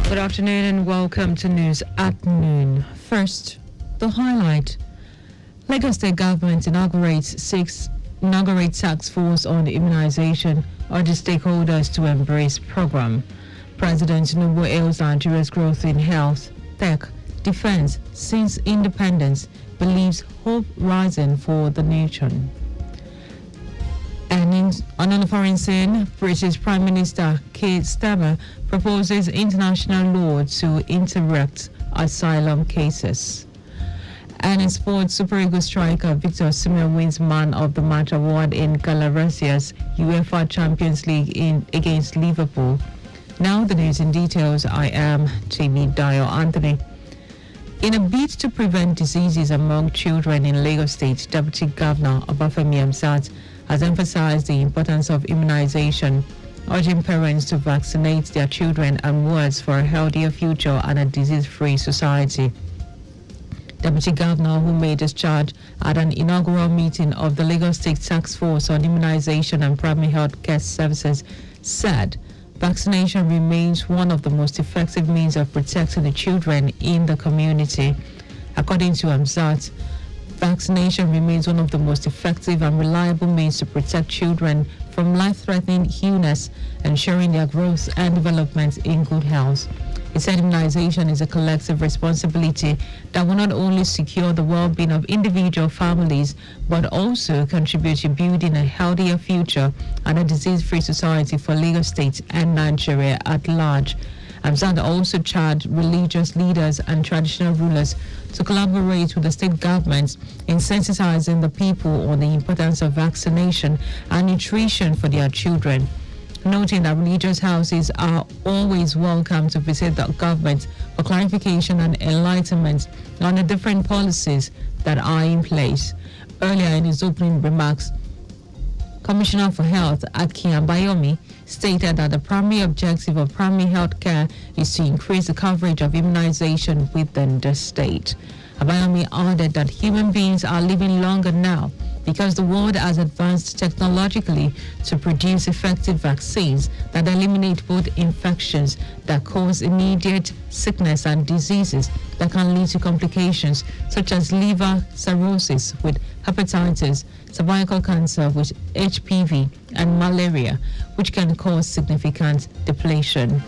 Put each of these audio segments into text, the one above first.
Good afternoon and welcome to News at Noon. First, the highlight. Lagos State government inaugurates task force on immunization, urges stakeholders to embrace program. President Tinubu hails Nigeria's growth in health, tech, defense since independence, believes hope rising for the nation. And on another foreign scene, British Prime Minister Keir Starmer proposes international law to interdict asylum cases. And in sports, Super Eagles striker Victor Osimhen wins Man of the Match award in Galatasaray's UEFA Champions League against Liverpool. Now the news in details. I am Dayo Anthony. In a bid to prevent diseases among children in Lagos State, Deputy Governor Obafemi Hamzat has emphasized the importance of immunization, urging parents to vaccinate their children and wards for a healthier future and a disease-free society. Deputy Governor, who made this charge at an inaugural meeting of the Lagos State Task Force on Immunization and Primary Health Care Services, said vaccination remains one of the most effective means of protecting the children in the community. According to Hamzat, vaccination remains one of the most effective and reliable means to protect children from life-threatening illness, ensuring their growth and development in good health. He said immunization is a collective responsibility that will not only secure the well-being of individual families, but also contribute to building a healthier future and a disease-free society for Lagos State and Nigeria at large. Hamzat also charged religious leaders and traditional rulers to collaborate with the state governments in sensitizing the people on the importance of vaccination and nutrition for their children, noting that religious houses are always welcome to visit the government for clarification and enlightenment on the different policies that are in place. Earlier in his opening remarks, Commissioner for Health, Akin Abayomi, stated that the primary objective of primary health care is to increase the coverage of immunization within the state. Abayomi added that human beings are living longer now because the world has advanced technologically to produce effective vaccines that eliminate both infections that cause immediate sickness and diseases that can lead to complications such as liver cirrhosis with hepatitis, cervical cancer with HPV, and malaria, which can cause significant depletion.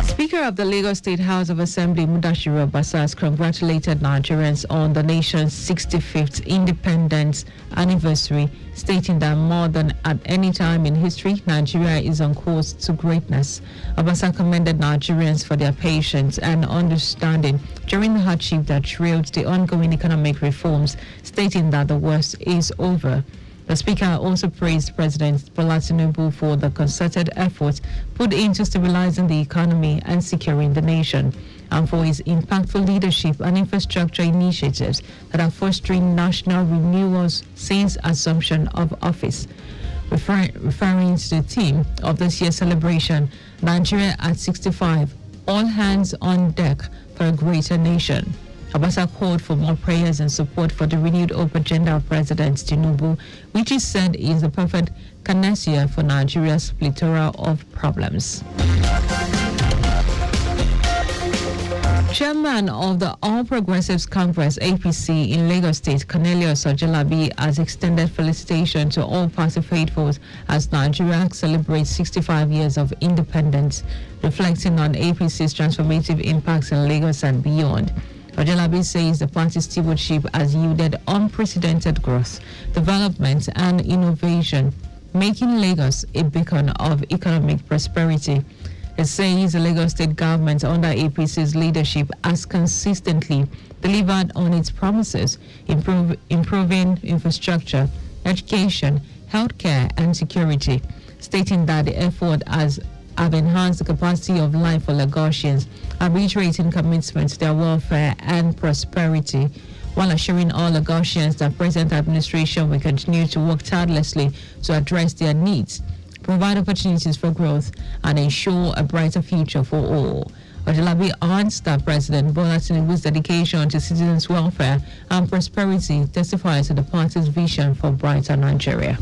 Speaker of the Lagos State House of Assembly, Mudashiru Obasa, has congratulated Nigerians on the nation's 65th independence anniversary, stating that more than at any time in history, Nigeria is on course to greatness. Obasa commended Nigerians for their patience and understanding during the hardship that trailed the ongoing economic reforms, stating that the worst is over. The Speaker also praised President Bola Tinubu for the concerted efforts put into stabilizing the economy and securing the nation, and for his impactful leadership and infrastructure initiatives that are fostering national renewals since assumption of office. Referring to the theme of this year's celebration, Nigeria at 65, all hands on deck for a greater nation. Obasa called for more prayers and support for the renewed hope agenda of President Tinubu, which he said is the perfect panacea for Nigeria's plethora of problems. Chairman of the All Progressives Congress (APC) in Lagos State, Cornelius Ojelabi, has extended felicitations to all party faithfuls as Nigeria celebrates 65 years of independence, reflecting on APC's transformative impacts in Lagos and beyond. Ojelabi says the party's stewardship has yielded unprecedented growth, development, and innovation, making Lagos a beacon of economic prosperity. It says the Lagos State government under APC's leadership has consistently delivered on its promises, improving infrastructure, education, healthcare, and security, stating that the effort have enhanced the capacity of life for Lagosians and reiterating commitment to their welfare and prosperity, while assuring all Lagosians that present administration will continue to work tirelessly to address their needs, provide opportunities for growth, and ensure a brighter future for all. Ojelabi adds that President Bola Tinubu's dedication to citizens' welfare and prosperity testifies to the party's vision for brighter Nigeria.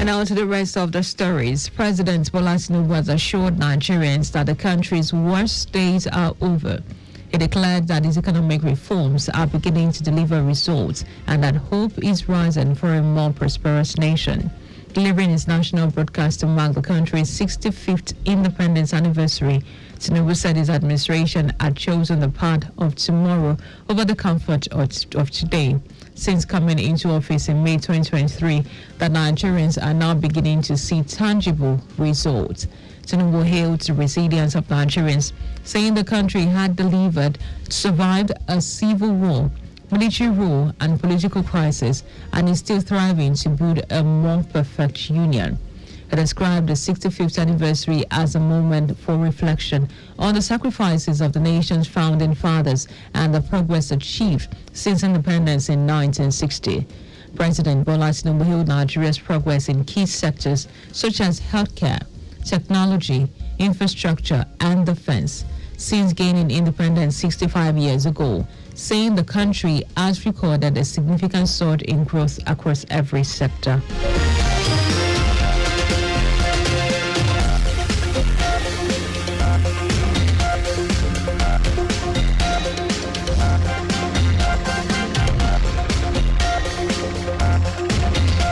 And now to the rest of the stories. President Bola Tinubu has assured Nigerians that the country's worst days are over. He declared that his economic reforms are beginning to deliver results and that hope is rising for a more prosperous nation. Delivering his national broadcast to mark the country's 65th independence anniversary, Tinubu said his administration had chosen the path of tomorrow over the comfort of today. Since coming into office in May 2023, that Nigerians are now beginning to see tangible results. Tinubu hailed the resilience of Nigerians, saying the country had survived a civil war, military rule, and political crisis, and is still thriving to build a more perfect union. He described the 65th anniversary as a moment for reflection on the sacrifices of the nation's founding fathers and the progress achieved since independence in 1960. President Bola Tinubu hailed Nigeria's progress in key sectors such as healthcare, technology, infrastructure, and defense since gaining independence 65 years ago, saying the country has recorded a significant surge in growth across every sector.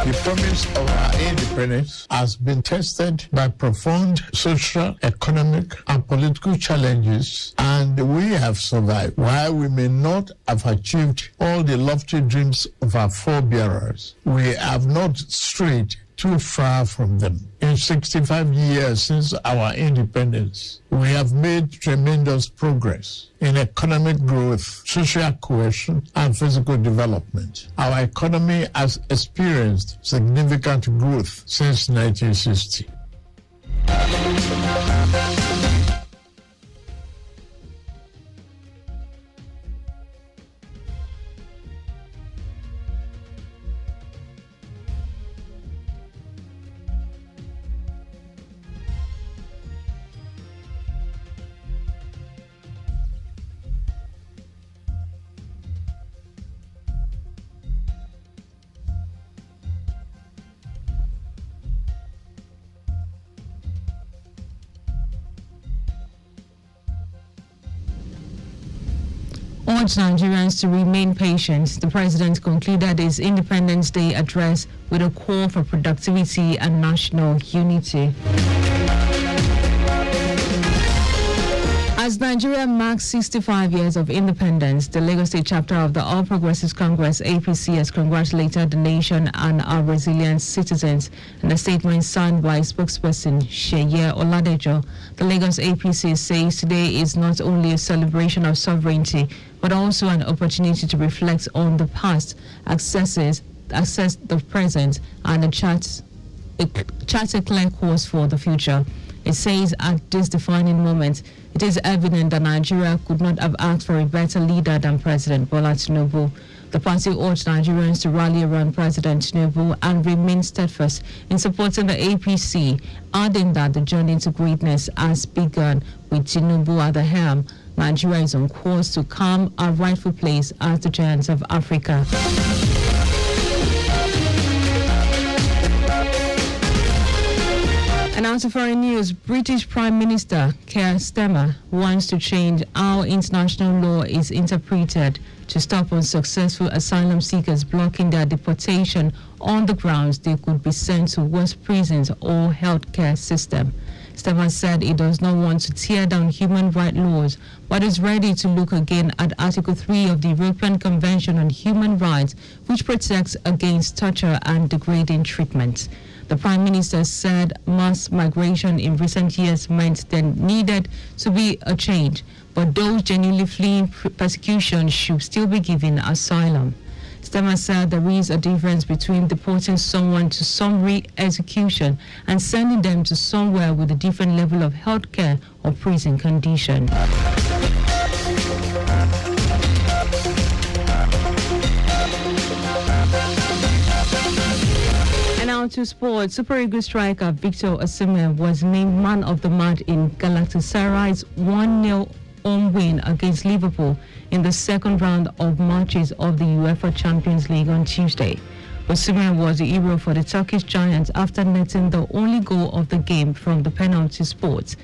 The promise of our independence has been tested by profound social, economic, and political challenges, and we have survived. While we may not have achieved all the lofty dreams of our forebearers, we have not strayed too far from them. In 65 years since our independence, we have made tremendous progress in economic growth, social cohesion, and physical development. Our economy has experienced significant growth since 1960. Urged Nigerians to remain patient. The president concluded his Independence Day address with a call for productivity and national unity. As Nigeria marks 65 years of independence, the Lagos State chapter of the All Progressives Congress APC has congratulated the nation and our resilient citizens. In a statement signed by spokesperson Sheye Oladejo, the Lagos APC says today is not only a celebration of sovereignty, but also an opportunity to reflect on the past, assess the present, and chart a clear course for the future. It says at this defining moment, it is evident that Nigeria could not have asked for a better leader than President Bola Tinubu. The party urged Nigerians to rally around President Tinubu and remain steadfast in supporting the APC, adding that the journey to greatness has begun with Tinubu at the helm. Nigeria is on course to calm our rightful place as the giants of Africa. And out of foreign news, British Prime Minister Keir Starmer wants to change how international law is interpreted to stop unsuccessful asylum seekers blocking their deportation on the grounds they could be sent to worse prisons or healthcare system. Starmer said he does not want to tear down human rights laws, but is ready to look again at Article 3 of the European Convention on Human Rights, which protects against torture and degrading treatment. The Prime Minister said mass migration in recent years meant there needed to be a change, but those genuinely fleeing persecution should still be given asylum. Starmer said there is a difference between deporting someone to some re-execution and sending them to somewhere with a different level of healthcare or prison condition. And now to sports. Super Eagles striker Victor Osimhen was named man of the match in Galatasaray's 1-0 home win against Liverpool in the second round of matches of the UEFA Champions League on Tuesday. Osimhen was the hero for the Turkish Giants after netting the only goal of the game from the penalty spot.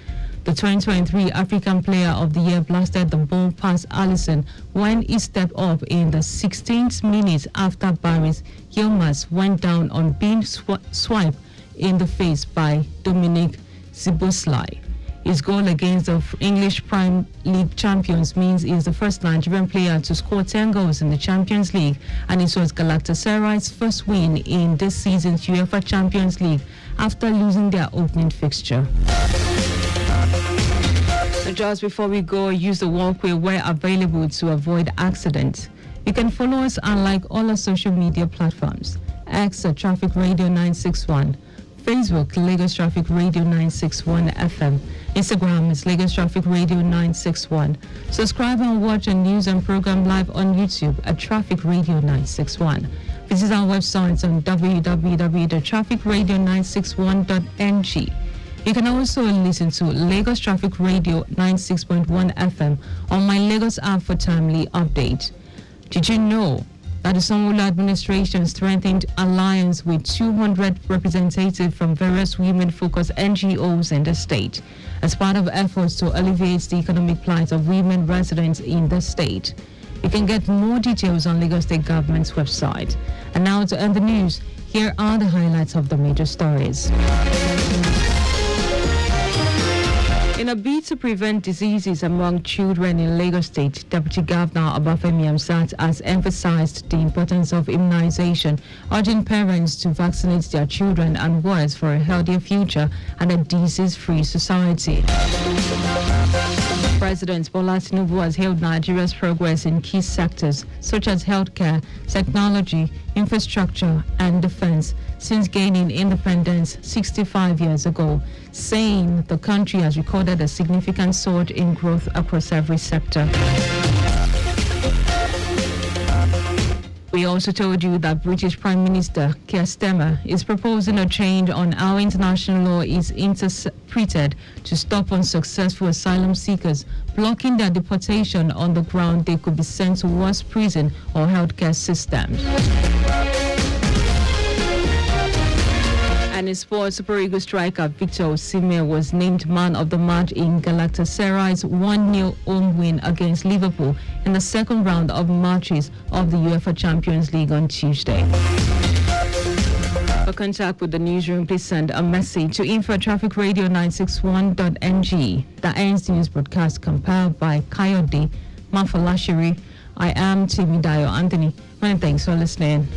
The 2023 African Player of the Year blasted the ball past Alisson when he stepped up in the 16th minute after Barry's Yilmaz went down on being swiped in the face by Dominic Szoboszlai. His goal against the English Prime League champions means he is the first Nigerian player to score 10 goals in the Champions League, and it was Galatasaray's first win in this season's UEFA Champions League after losing their opening fixture. Just before we go, use the walkway where available to avoid accidents. You can follow us on like all our social media platforms. X at Traffic Radio 961. Facebook, Lagos Traffic Radio 961 FM. Instagram is Lagos Traffic Radio 961. Subscribe and watch our news and program live on YouTube at Traffic Radio 961. Visit our websites on www.trafficradio961.ng. You can also listen to Lagos Traffic Radio 96.1 FM on my Lagos app for timely update. Did you know that the Sanwo-Olu administration strengthened alliance with 200 representatives from various women-focused NGOs in the state as part of efforts to alleviate the economic plight of women residents in the state? You can get more details on Lagos State Government's website. And now to end the news, here are the highlights of the major stories. In a bid to prevent diseases among children in Lagos State, Deputy Governor Obafemi Hamzat has emphasized the importance of immunization, urging parents to vaccinate their children and wards for a healthier future and a disease-free society. President Bola Tinubu has hailed Nigeria's progress in key sectors such as healthcare, technology, infrastructure, and defense since gaining independence 65 years ago, saying the country has recorded a significant surge in growth across every sector. We also told you that British Prime Minister Keir Starmer is proposing a change on how international law is interpreted to stop unsuccessful asylum seekers, blocking their deportation on the ground they could be sent to worse prison or healthcare systems. And in sports, Super Eagles striker Victor Osimhen was named man of the match in Galatasaray's 1-0 home win against Liverpool in the second round of matches of the UEFA Champions League on Tuesday. For contact with the newsroom, please send a message to info@trafficradio961.ng. That ends the news broadcast compiled by Kayode Mafalashiri. I am Dayo Anthony. Many thanks for listening.